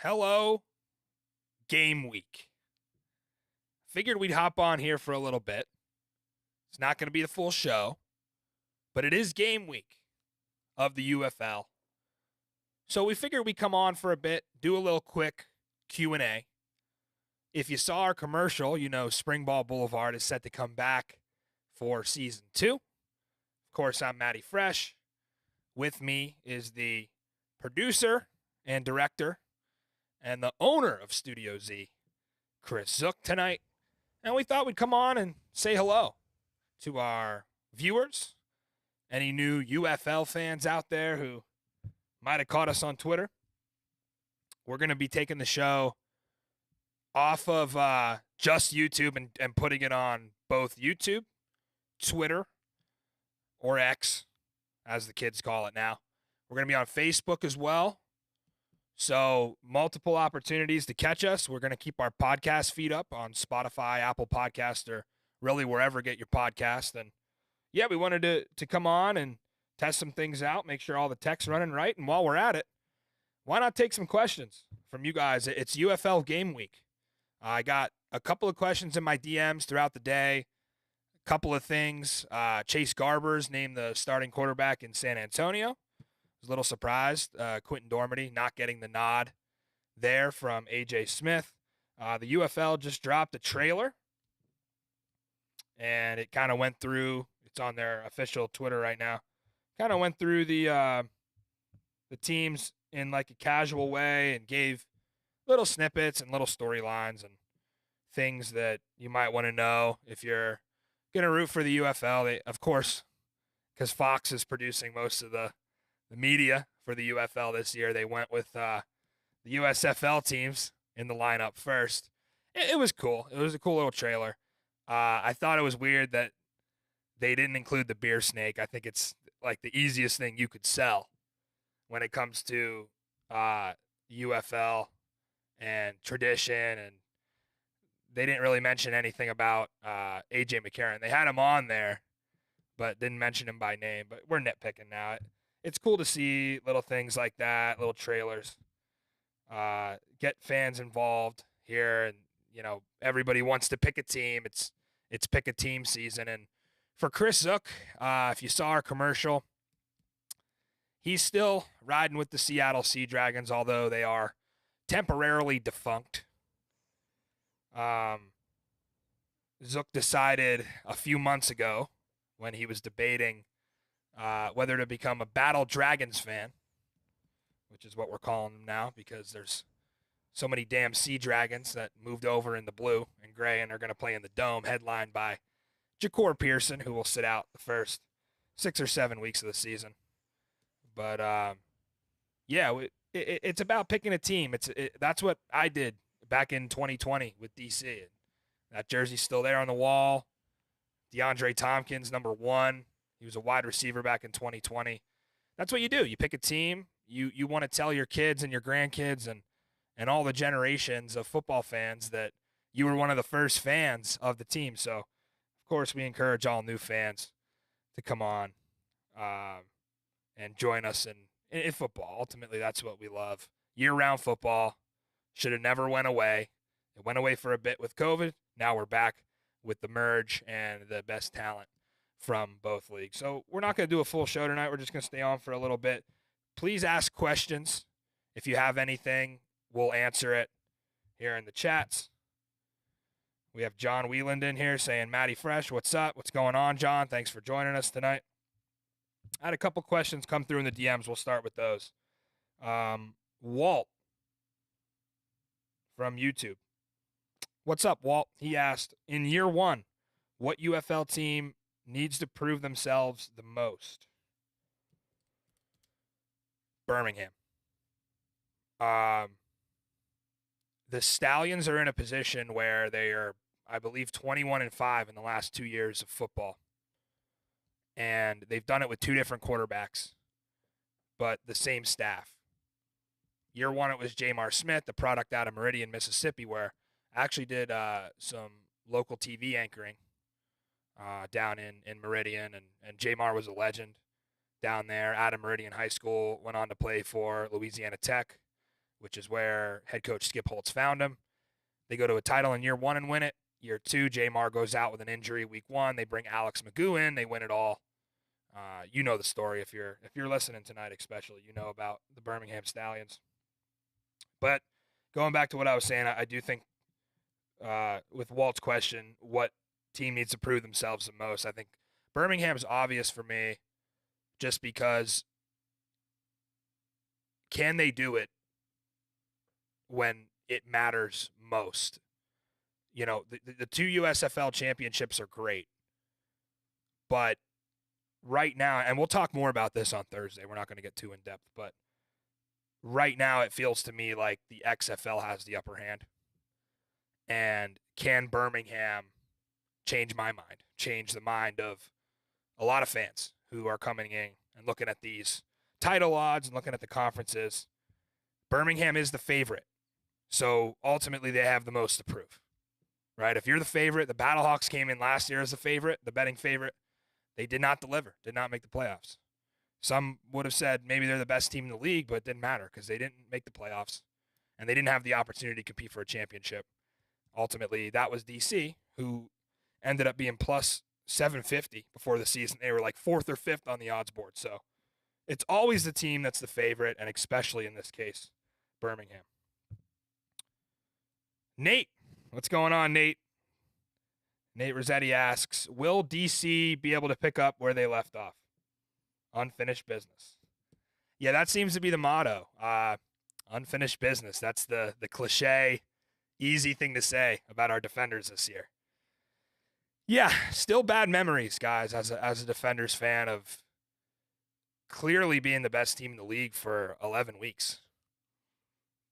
Hello, game week. Figured we'd hop on here for a little bit. It's not going to be the full show, but it is game week of the UFL. So we figured we'd come on for a bit, do a little quick Q&A. If you saw our commercial, you know Springball Boulevard is set to come back for season 2. Of course, I'm Matty Fresh. With me is the producer and director and the owner of Studio Z, Chris Zook, tonight. And we thought we'd come on and say hello to our viewers, any new UFL fans out there who might have caught us on Twitter. We're going to be taking the show off of just YouTube and putting it on both YouTube, Twitter, or X, as the kids call it now. We're going to be on Facebook as well. So multiple opportunities to catch us. We're going to keep our podcast feed up on Spotify, Apple Podcast, or really wherever you get your podcast. And yeah, we wanted to come on and test some things out, make sure all the tech's running right. And while we're at it, why not take some questions from you guys? It's UFL game week. I got a couple of questions in my DMs throughout the day. A couple of things. Chase Garbers named the starting quarterback in San Antonio. Was a little surprised. Quentin Dormady not getting the nod there from A.J. Smith. The UFL just dropped a trailer, and it kind of went through. It's on their official Twitter right now. Kind of went through the teams in like a casual way and gave little snippets and little storylines and things that you might want to know if you're going to root for the UFL. They, of course, because Fox is producing most of the media for the UFL this year, they went with the USFL teams in the lineup first. It was cool. It was a cool little trailer. I thought it was weird that they didn't include the beer snake. I think it's like the easiest thing you could sell when it comes to UFL and tradition, and they didn't really mention anything about A.J. McCarron. They had him on there, but didn't mention him by name. But we're nitpicking now. It's cool to see little things like that, little trailers, get fans involved here. And, you know, everybody wants to pick a team. It's pick a team season. And for Chris Zook, if you saw our commercial, he's still riding with the Seattle Sea Dragons, although they are temporarily defunct. Zook decided a few months ago when he was debating whether to become a Battle Dragons fan, which is what we're calling them now because there's so many damn Sea Dragons that moved over in the blue and gray and are going to play in the Dome, headlined by Ja'Cour Pearson, who will sit out the first 6 or 7 weeks of the season. But, yeah, it's about picking a team. That's what I did back in 2020 with DC. That jersey's still there on the wall. DeAndre Tompkins, number 1. He was a wide receiver back in 2020. That's what you do. You pick a team. You want to tell your kids and your grandkids and all the generations of football fans that you were one of the first fans of the team. So, of course, we encourage all new fans to come on and join us in football. Ultimately, that's what we love. Year-round football should have never went away. It went away for a bit with COVID. Now we're back with the merge and the best talent from both leagues. So we're not going to do a full show tonight. We're just going to stay on for a little bit. Please ask questions. If you have anything, we'll answer it here in the chats. We have John Wieland in here saying, Matty Fresh, what's up? What's going on, John? Thanks for joining us tonight. I had a couple questions come through in the DMs. We'll start with those. Walt from YouTube. What's up, Walt? He asked, in year 1, what UFL team needs to prove themselves the most? Birmingham. The Stallions are in a position where they are, I believe, 21-5 in the last 2 years of football. And they've done it with 2 different quarterbacks, but the same staff. Year 1, it was Jamar Smith, the product out of Meridian, Mississippi, where I actually did some local TV anchoring down in Meridian, and Jamar was a legend down there. Out of Meridian High School, went on to play for Louisiana Tech, which is where head coach Skip Holtz found him. They go to a title in year 1 and win it. Year 2, J-Mar goes out with an injury week 1. They bring Alex Magoo in. They win it all. You know the story if you're listening tonight, especially. You know about the Birmingham Stallions. But going back to what I was saying, I do think with Walt's question, what team needs to prove themselves the most, I think Birmingham's obvious for me just because can they do it when it matters most? You know, the 2 USFL championships are great, but right now, and we'll talk more about this on Thursday, we're not going to get too in depth, but right now it feels to me like the XFL has the upper hand. And can Birmingham change my mind, change the mind of a lot of fans who are coming in and looking at these title odds and looking at the conferences? Birmingham is the favorite. So ultimately they have the most to prove, right? If you're the favorite, the Battlehawks came in last year as the favorite, the betting favorite. They did not deliver, did not make the playoffs. Some would have said maybe they're the best team in the league, but it didn't matter because they didn't make the playoffs and they didn't have the opportunity to compete for a championship. Ultimately, that was DC, who ended up being plus 750 before the season. They were like 4th or 5th on the odds board. So it's always the team that's the favorite, and especially in this case, Birmingham. Nate, what's going on, Nate? Nate Rossetti asks, will DC be able to pick up where they left off? Unfinished business. Yeah, that seems to be the motto. Unfinished business. That's the cliche, easy thing to say about our defenders this year. Yeah, still bad memories, guys, as a Defenders fan of clearly being the best team in the league for 11 weeks.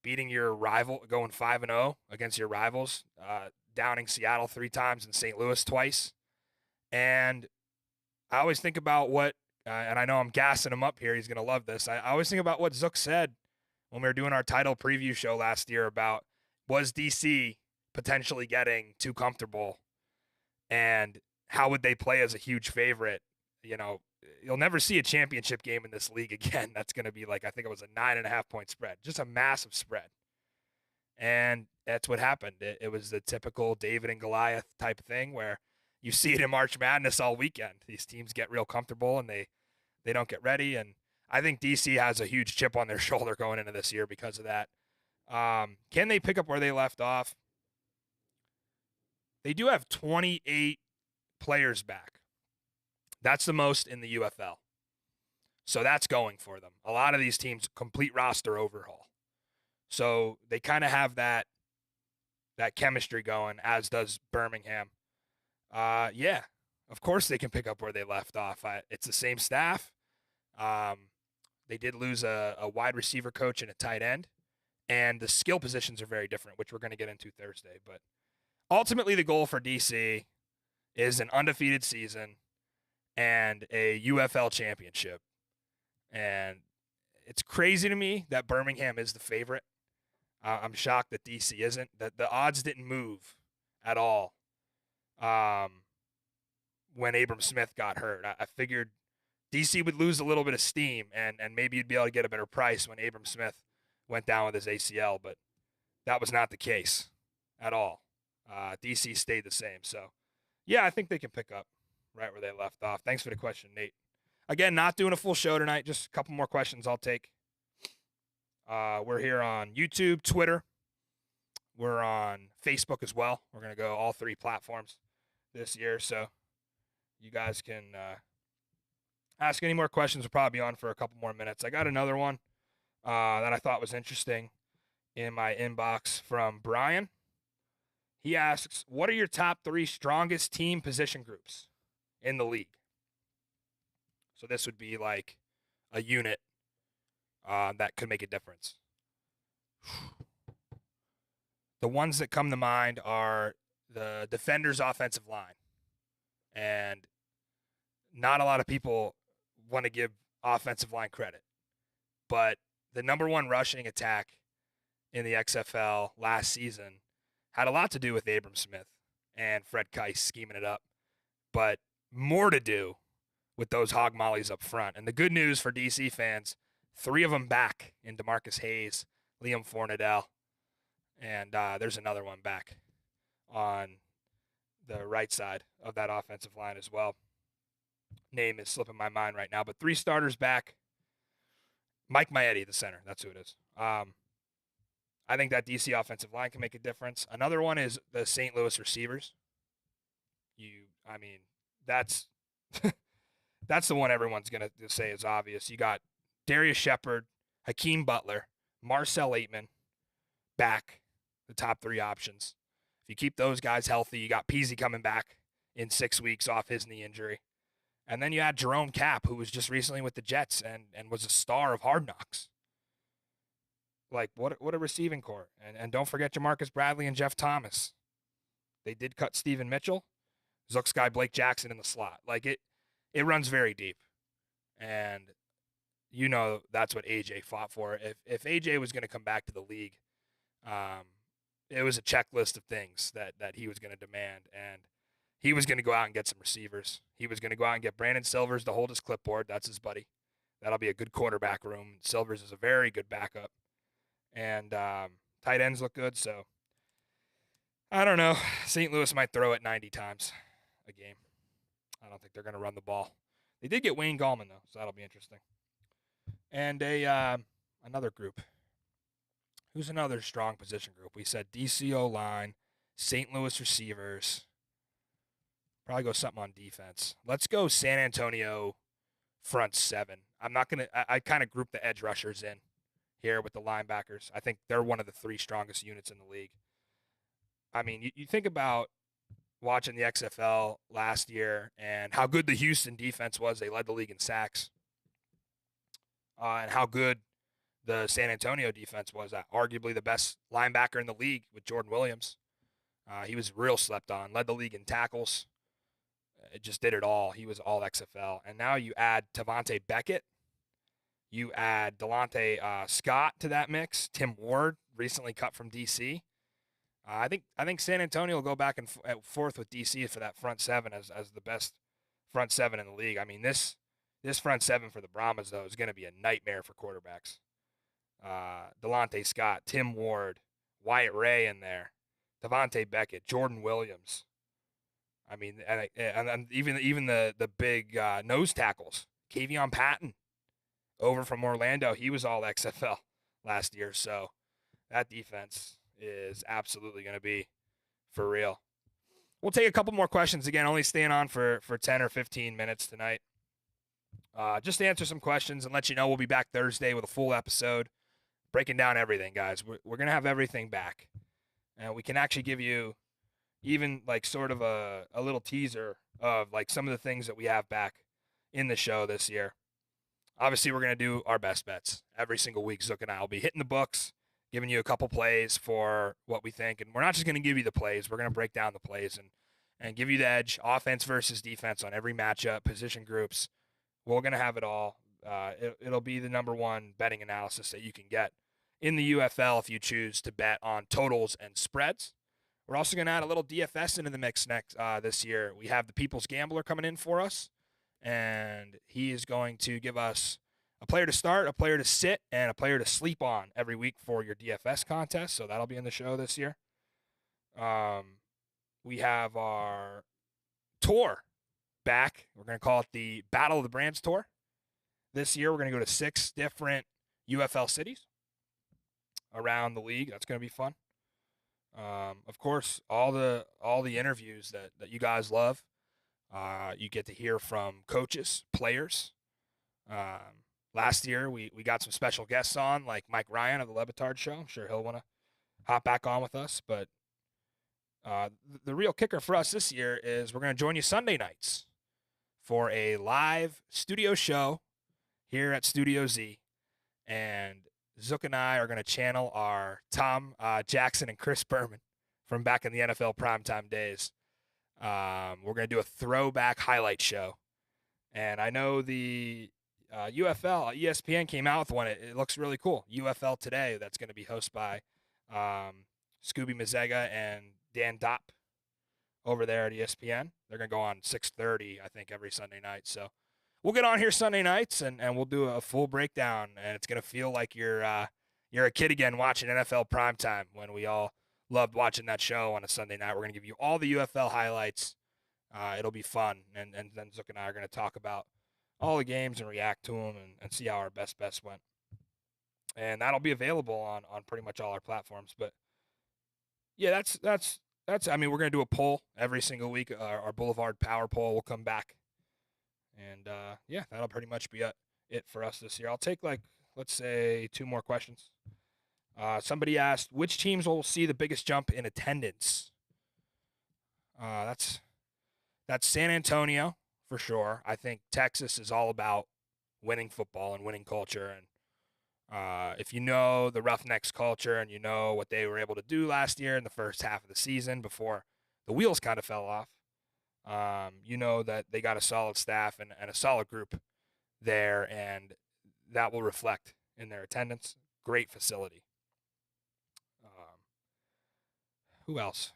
Beating your rival, going 5-0 against your rivals, downing Seattle 3 times and St. Louis twice. And I always think about what, and I know I'm gassing him up here, he's going to love this. I always think about what Zook said when we were doing our title preview show last year about was DC potentially getting too comfortable and how would they play as a huge favorite? You know, you'll never see a championship game in this league again. That's going to be like, I think it was a 9.5 point spread, just a massive spread. And that's what happened. It was the typical David and Goliath type of thing where you see it in March Madness all weekend. These teams get real comfortable and they don't get ready. And I think DC has a huge chip on their shoulder going into this year because of that. Can they pick up where they left off? They do have 28 players back. That's the most in the UFL. So that's going for them. A lot of these teams complete roster overhaul. So they kind of have that chemistry going, as does Birmingham. Yeah, of course they can pick up where they left off. It's the same staff. They did lose a wide receiver coach and a tight end. And the skill positions are very different, which we're going to get into Thursday. But ultimately the goal for DC is an undefeated season and a UFL championship. And it's crazy to me that Birmingham is the favorite. I'm shocked that DC isn't. That the odds didn't move at all when Abram Smith got hurt. I figured DC would lose a little bit of steam and maybe you'd be able to get a better price when Abram Smith went down with his ACL, but that was not the case at all. DC stayed the same. So, yeah, I think they can pick up right where they left off. Thanks for the question, Nate. Again, not doing a full show tonight. Just a couple more questions I'll take. We're here on YouTube, Twitter. We're on Facebook as well. We're going to go all 3 platforms this year. So you guys can ask any more questions. We'll probably be on for a couple more minutes. I got another one that I thought was interesting in my inbox from Brian. He asks, what are your top 3 strongest team position groups in the league? So this would be like a unit that could make a difference. The ones that come to mind are the Defenders' offensive line. And not a lot of people want to give offensive line credit. But the number 1 rushing attack in the XFL last season had a lot to do with Abram Smith and Fred Keiss scheming it up. But more to do with those hog mollies up front. And the good news for DC fans, 3 of them back in DeMarcus Hayes, Liam Fornadell, and there's another one back on the right side of that offensive line as well. Name is slipping my mind right now, but 3 starters back. Mike Maietti, the center. That's who it is. I think that DC offensive line can make a difference. Another one is the St. Louis receivers. That's that's the one everyone's going to say is obvious. You got Darius Shepard, Hakeem Butler, Marcel Aitman back, the top 3 options. If you keep those guys healthy, you got Peasy coming back in 6 weeks off his knee injury. And then you had Jerome Kapp, who was just recently with the Jets and was a star of Hard Knocks. Like, what a receiving core. And don't forget Jamarcus Bradley and Jeff Thomas. They did cut Steven Mitchell. Zook's guy Blake Jackson in the slot. Like, it runs very deep. And that's what AJ fought for. If AJ was going to come back to the league, it was a checklist of things that he was going to demand. And he was going to go out and get some receivers. He was going to go out and get Brandon Silvers to hold his clipboard. That's his buddy. That'll be a good quarterback room. Silvers is a very good backup. And tight ends look good. So, I don't know. St. Louis might throw it 90 times a game. I don't think they're going to run the ball. They did get Wayne Gallman, though, so that'll be interesting. And another group. Who's another strong position group? We said DCO line, St. Louis receivers. Probably go something on defense. Let's go San Antonio front 7. I'm not going to – I kind of group the edge rushers in here with the linebackers. I think they're one of the 3 strongest units in the league. I mean, you think about watching the XFL last year and how good the Houston defense was. They led the league in sacks. And how good the San Antonio defense was. Arguably the best linebacker in the league with Jordan Williams. He was real slept on. Led the league in tackles. It just did it all. He was all XFL. And now you add Tavante Beckett. You add Delonte Scott to that mix. Tim Ward, recently cut from DC. I think San Antonio will go back and forth with DC for that front 7 as the best front 7 in the league. I mean, this front 7 for the Brahmas, though, is going to be a nightmare for quarterbacks. Delonte Scott, Tim Ward, Wyatt Ray in there, Tavante Beckett, Jordan Williams. I mean, and even the big nose tackles, Kavion Patton, over from Orlando. He was all XFL last year, so that defense is absolutely going to be for real. We'll take a couple more questions. Again, only staying on for 10 or 15 minutes tonight. Just to answer some questions and let you know we'll be back Thursday with a full episode, breaking down everything, guys. We're going to have everything back. And we can actually give you even like sort of a little teaser of like some of the things that we have back in the show this year. Obviously, we're going to do our best bets every single week. Zook and I will be hitting the books, giving you a couple plays for what we think. And we're not just going to give you the plays. We're going to break down the plays and give you the edge, offense versus defense on every matchup, position groups. We're going to have it all. It'll be the number one betting analysis that you can get in the UFL if you choose to bet on totals and spreads. We're also going to add a little DFS into the mix next this year. We have the People's Gambler coming in for us, and he is going to give us a player to start, a player to sit, and a player to sleep on every week for your DFS contest. So that'll be in the show this year. We have our tour back. We're going to call it the Battle of the Brands Tour. This year, we're going to go to 6 different UFL cities around the league. That's going to be fun. Of course, all the interviews that you guys love. You get to hear from coaches, players. Last year, we got some special guests on, like Mike Ryan of the Lebitard Show. I'm sure he'll want to hop back on with us. But the real kicker for us this year is we're going to join you Sunday nights for a live studio show here at Studio Z. And Zook and I are going to channel our Tom Jackson and Chris Berman from back in the NFL primetime days. We're going to do a throwback highlight show. And I know the UFL, ESPN came out with one. It looks really cool. UFL Today, that's going to be hosted by Scooby Mazega and Dan Dopp over there at ESPN. They're going to go on 6:30, I think, every Sunday night. So we'll get on here Sunday nights, and we'll do a full breakdown, and it's going to feel like you're you're a kid again watching NFL primetime when we all loved watching that show on a Sunday night. We're going to give you all the UFL highlights. It'll be fun. And then Zook and I are going to talk about all the games and react to them and see how our best went. And that'll be available on pretty much all our platforms. But yeah, that's I mean, we're going to do a poll every single week. Our Boulevard Power Poll will come back. And yeah, that'll pretty much be it for us this year. I'll take, like, let's say 2 more questions. Somebody asked, which teams will see the biggest jump in attendance? That's San Antonio for sure. I think Texas is all about winning football and winning culture. And if you know the Roughnecks culture and you know what they were able to do last year in the first half of the season before the wheels kind of fell off, you know that they got a solid staff and a solid group there, and that will reflect in their attendance. Great facility. Who else?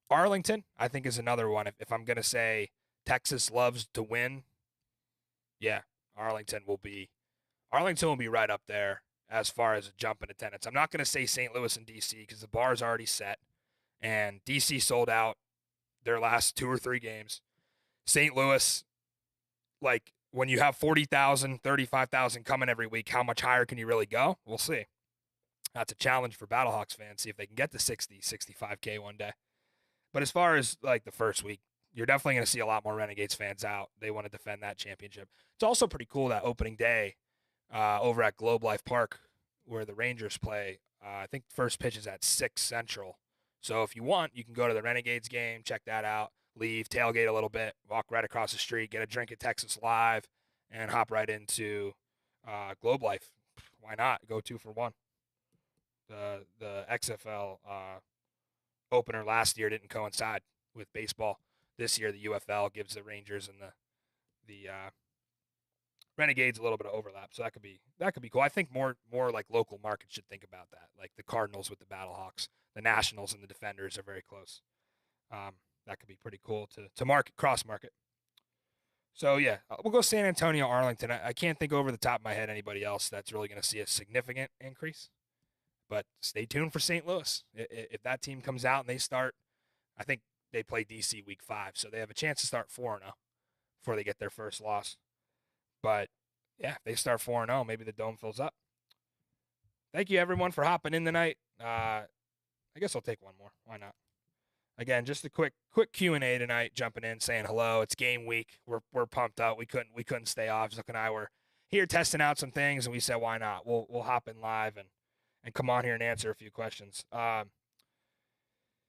Arlington, I think, is another one. If I'm going to say Texas loves to win, yeah, Arlington will be right up there as far as a jump in attendance. I'm not going to say St. Louis and D.C. because the bar is already set, and D.C. sold out their last 2 or 3 games. St. Louis, like, when you have 40,000, 35,000 coming every week, how much higher can you really go? We'll see. That's a challenge for Battlehawks fans, see if they can get to 60, 65K one day. But as far as, like, the first week, you're definitely going to see a lot more Renegades fans out. They want to defend that championship. It's also pretty cool that opening day over at Globe Life Park where the Rangers play. I think first pitch is at 6 Central. So if you want, you can go to the Renegades game, check that out, leave, tailgate a little bit, walk right across the street, get a drink at Texas Live, and hop right into Globe Life. Why not? Go 2 for 1. The XFL opener last year didn't coincide with baseball. This year, the UFL gives the Rangers and the Renegades a little bit of overlap, so that could be cool. I think more like local markets should think about that, like the Cardinals with the Battlehawks, the Nationals and the Defenders are very close. That could be pretty cool to cross market. So yeah, we'll go San Antonio, Arlington. I can't think over the top of my head anybody else that's really going to see a significant increase. But stay tuned for St. Louis. If that team comes out and they start, I think they play DC week 5, so they have a chance to start 4-0 before they get their first loss. But yeah, if they start 4-0, maybe the dome fills up. Thank you everyone for hopping in tonight. I guess I'll take one more. Why not? Again, just a quick Q&A tonight. Jumping in, saying hello. It's game week. We're pumped up. We couldn't stay off. Zook and I were here testing out some things, and we said, why not? We'll hop in live and come on here and answer a few questions.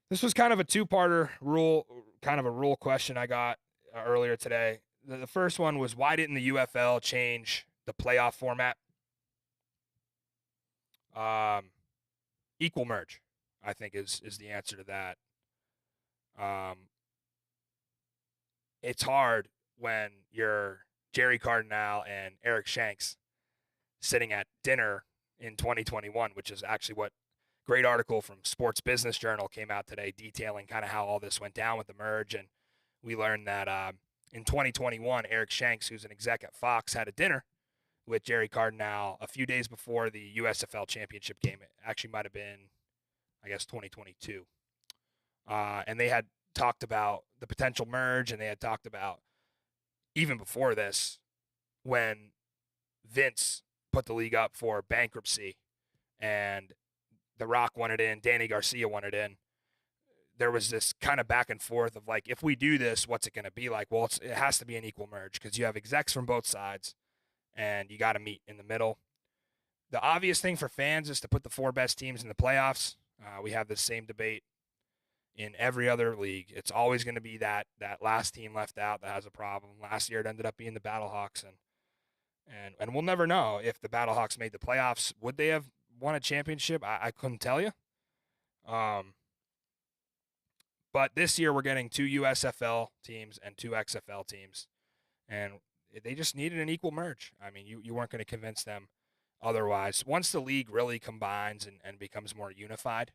This was kind of a 2-parter rule question I got earlier today. The first one was, why didn't the UFL change the playoff format? Equal merge, I think, is the answer to that. It's hard when you're Jerry Cardinal and Eric Shanks sitting at dinner in 2021, which is actually what great article from Sports Business Journal came out today detailing kind of how all this went down with the merge. And we learned that in 2021, Eric Shanks, who's an exec at Fox, had a dinner with Jerry Cardinal a few days before the USFL championship game. It actually might have been, I guess, 2022. And they had talked about the potential merge, and they had talked about, even before this, when Vince put the league up for bankruptcy and The Rock wanted in, Danny Garcia wanted in, there was this kind of back and forth of like, if we do this, what's it going to be like? Well, it has to be an equal merge because you have execs from both sides and you got to meet in the middle. The obvious thing for fans is to put the 4 best teams in the playoffs. We have the same debate in every other league. It's always going to be that last team left out that has a problem. Last year it ended up being the Battlehawks, and we'll never know if the Battlehawks made the playoffs. Would they have won a championship? I couldn't tell you. But this year we're getting 2 USFL teams and 2 XFL teams, and they just needed an equal merge. I mean, you weren't going to convince them otherwise. Once the league really combines and becomes more unified,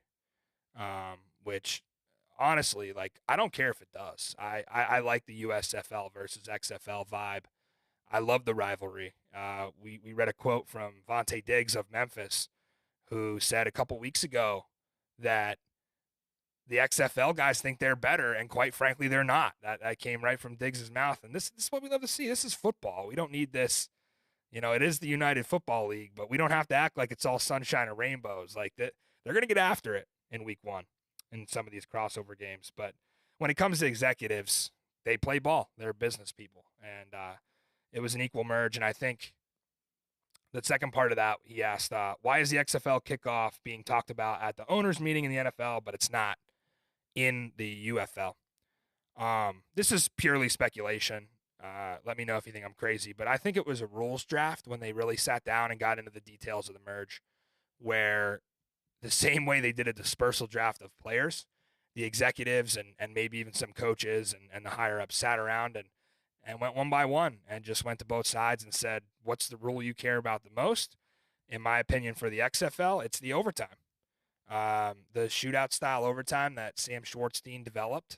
which honestly, like, I don't care if it does. I like the USFL versus XFL vibe. I love the rivalry. We read a quote from Vontae Diggs of Memphis, who said a couple weeks ago that the XFL guys think they're better, and quite frankly, they're not. That came right from Diggs' mouth. And this is what we love to see. This is football. We don't need this. It is the United Football League, but we don't have to act like it's all sunshine and rainbows. Like that, they're going to get after it in week 1 in some of these crossover games. But when it comes to executives, they play ball. They're business people. And it was an equal merge. And I think the second part of that, he asked, why is the XFL kickoff being talked about at the owners' meeting in the NFL, but it's not in the UFL? This is purely speculation. Let me know if you think I'm crazy, but I think it was a rules draft when they really sat down and got into the details of the merge, where the same way they did a dispersal draft of players, the executives and maybe even some coaches and the higher-ups sat around and went one by one and just went to both sides and said, what's the rule you care about the most? In my opinion, for the XFL, it's the overtime. The shootout-style overtime that Sam Schwartzstein developed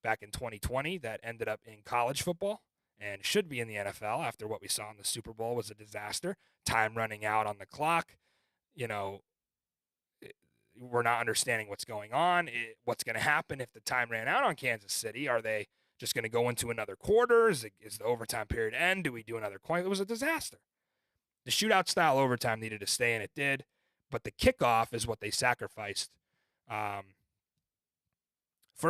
back in 2020 that ended up in college football and should be in the NFL after what we saw in the Super Bowl was a disaster. Time running out on the clock. We're not understanding what's going on. What's going to happen if the time ran out on Kansas City? Are they just going to go into another quarter? Is the overtime period end? Do we do another coin? It was a disaster. The shootout style overtime needed to stay, and it did. But the kickoff is what they sacrificed. For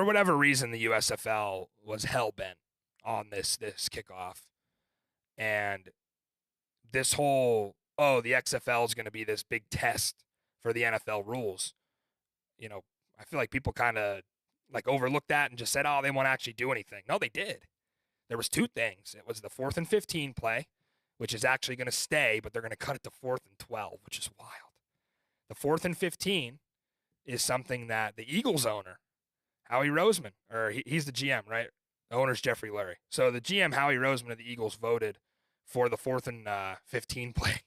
whatever reason, the USFL was hell-bent on this kickoff. And this whole, the XFL is going to be this big test for the NFL rules. I feel like people kind of overlooked that and just said, they won't actually do anything. No, they did. There was 2 things. It was the 4th and 15 play, which is actually going to stay, but they're going to cut it to 4th and 12, which is wild. The 4th and 15 is something that the Eagles owner, Howie Roseman, or he's the GM, right? The owner's Jeffrey Lurie. So the GM, Howie Roseman of the Eagles, voted for the 4th and 15 play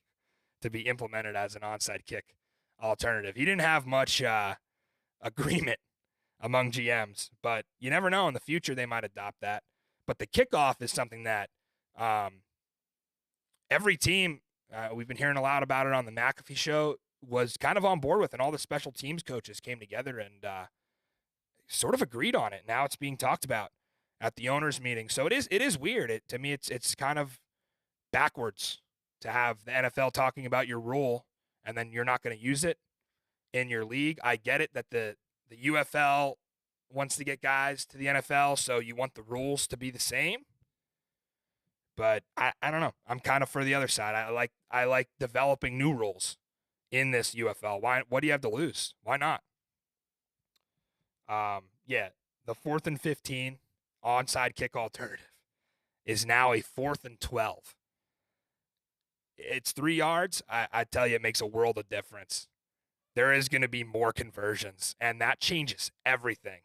to be implemented as an onside kick alternative. He didn't have much agreement among GMs, but you never know. In the future, they might adopt that. But the kickoff is something that every team, we've been hearing a lot about it on the McAfee show, was kind of on board with, and all the special teams coaches came together and sort of agreed on it. Now it's being talked about at the owners' meeting. So it is weird. To me, it's kind of backwards to have the NFL talking about your rule and then you're not going to use it in your league. I get it that the UFL wants to get guys to the NFL, so you want the rules to be the same. But I don't know. I'm kind of for the other side. I like developing new rules in this UFL. What do you have to lose? Why not? The 4th and 15 onside kick alternative is now a 4th and 12. It's 3 yards. I tell you, it makes a world of difference. There is going to be more conversions, and that changes everything.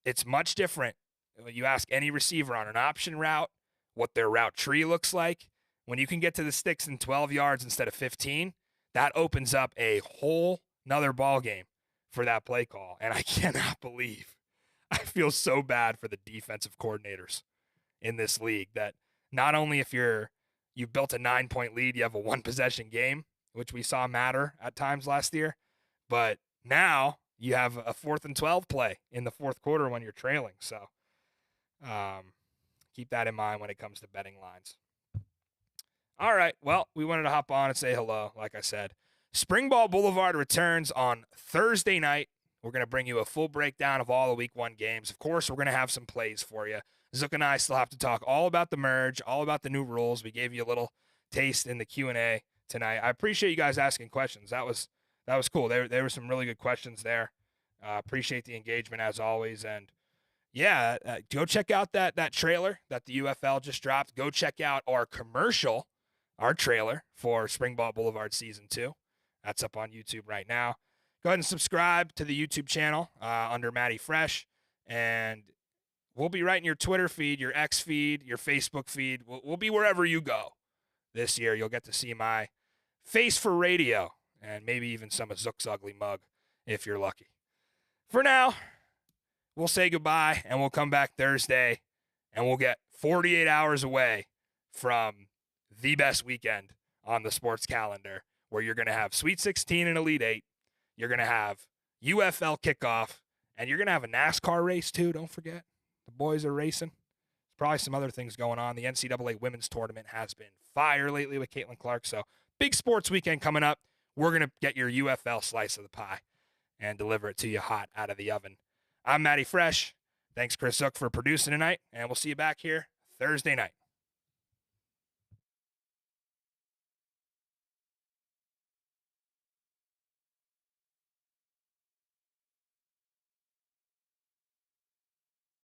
It's much different when you ask any receiver on an option route what their route tree looks like. When you can get to the sticks in 12 yards instead of 15, that opens up a whole nother ball game for that play call. And I cannot believe, I feel so bad for the defensive coordinators in this league that not only if you've built a 9-point lead, you have a 1-possession game, which we saw matter at times last year, but now you have a 4th and 12 play in the 4th quarter when you're trailing. So keep that in mind when it comes to betting lines. All right, well, we wanted to hop on and say hello, like I said. Springball Boulevard returns on Thursday night. We're going to bring you a full breakdown of all the Week 1 games. Of course, we're going to have some plays for you. Zook and I still have to talk all about the merge, all about the new rules. We gave you a little taste in the Q&A tonight. I appreciate you guys asking questions. That was cool. There were some really good questions there. Appreciate the engagement as always. And yeah, go check out that trailer that the UFL just dropped. Go check out our commercial, our trailer for Springball Boulevard Season 2. That's up on YouTube right now. Go ahead and subscribe to the YouTube channel under Matty Fresh, and we'll be right in your Twitter feed, your X feed, your Facebook feed. We'll be wherever you go this year. You'll get to see my face for radio and maybe even some of Zook's ugly mug if you're lucky. For now, we'll say goodbye, and we'll come back Thursday, and we'll get 48 hours away from the best weekend on the sports calendar, where you're going to have Sweet 16 and Elite 8. You're going to have UFL kickoff, and you're going to have a NASCAR race too. Don't forget, the boys are racing. There's probably some other things going on. The NCAA women's tournament has been fire lately with Caitlin Clark. So big sports weekend coming up. We're going to get your UFL slice of the pie and deliver it to you hot out of the oven. I'm Matty Fresh. Thanks, Chris Zook, for producing tonight, and we'll see you back here Thursday night.